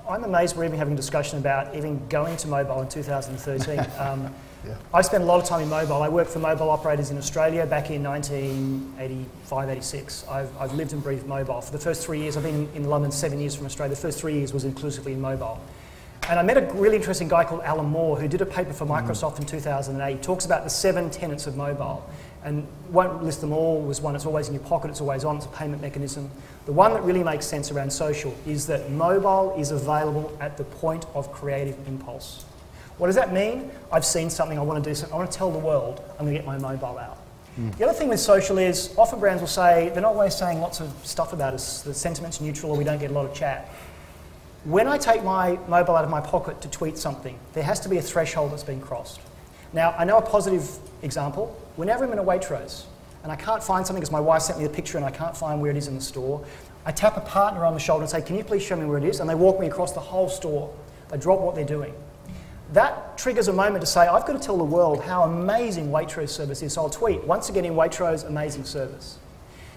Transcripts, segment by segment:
I'm amazed we're even having a discussion about even going to mobile in 2013. Yeah. I spent a lot of time in mobile. I worked for mobile operators in Australia back in 1985, 86. I've lived and breathed mobile. For the first 3 years, I've been in London 7 years from Australia. The first 3 years was exclusively in mobile. And I met a really interesting guy called Alan Moore who did a paper for Microsoft in 2008. He talks about the 7 tenets of mobile. And won't list them all. Was one, it's always in your pocket, it's always on, it's a payment mechanism. The one that really makes sense around social is that mobile is available at the point of creative impulse. What does that mean? I've seen something, I want to do something, I want to tell the world, I'm going to get my mobile out. The other thing with social is, often brands will say, they're not always saying lots of stuff about us, the sentiment's neutral or we don't get a lot of chat. When I take my mobile out of my pocket to tweet something, there has to be a threshold that's been crossed. Now, I know a positive example. Whenever I'm in a Waitrose and I can't find something because my wife sent me the picture and I can't find where it is in the store, I tap a partner on the shoulder and say, can you please show me where it is? And they walk me across the whole store. They drop what they're doing. That triggers a moment to say, I've got to tell the world how amazing Waitrose service is. So I'll tweet, once again in Waitrose, amazing service.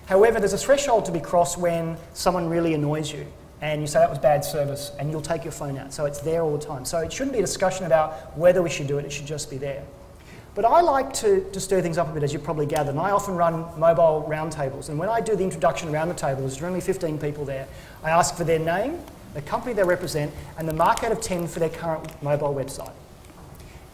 However, there's a threshold to be crossed when someone really annoys you and you say that was bad service and you'll take your phone out. So it's there all the time. So it shouldn't be a discussion about whether we should do it, it should just be there. But I like to stir things up a bit, as you probably gathered, and I often run mobile roundtables. And when I do the introduction around the table, there's generally 15 people there, I ask for their name, the company they represent, and the mark out of 10 for their current mobile website.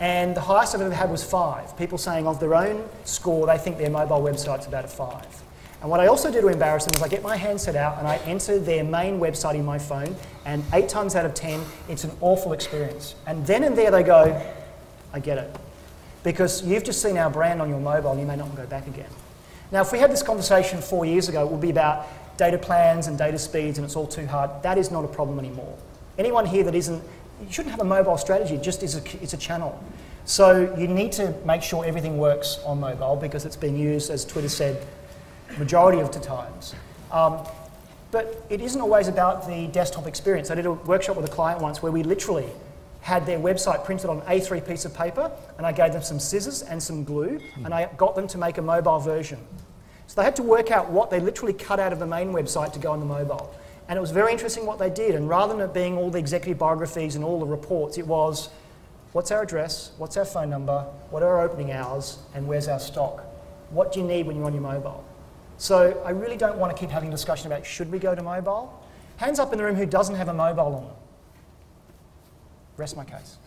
And the highest I've ever had was 5. People saying of their own score, they think their mobile website's about a 5. And what I also do to embarrass them is I get my handset out and I enter their main website in my phone, and 8 times out of 10, it's an awful experience. And then and there they go, I get it. Because you've just seen our brand on your mobile and you may not go back again. Now, if we had this conversation 4 years ago, it would be about data plans and data speeds and it's all too hard. That is not a problem anymore. Anyone here that isn't, you shouldn't have a mobile strategy, it just is it's a channel. So you need to make sure everything works on mobile because it's being used, as Twitter said, majority of the times. But it isn't always about the desktop experience. I did a workshop with a client once where we literally had their website printed on an A3 piece of paper, and I gave them some scissors and some glue, and I got them to make a mobile version. So they had to work out what they literally cut out of the main website to go on the mobile. And it was very interesting what they did, and rather than it being all the executive biographies and all the reports, it was, what's our address, what's our phone number, what are our opening hours, and where's our stock? What do you need when you're on your mobile? So I really don't want to keep having a discussion about should we go to mobile? Hands up in the room who doesn't have a mobile on them. Rest my case.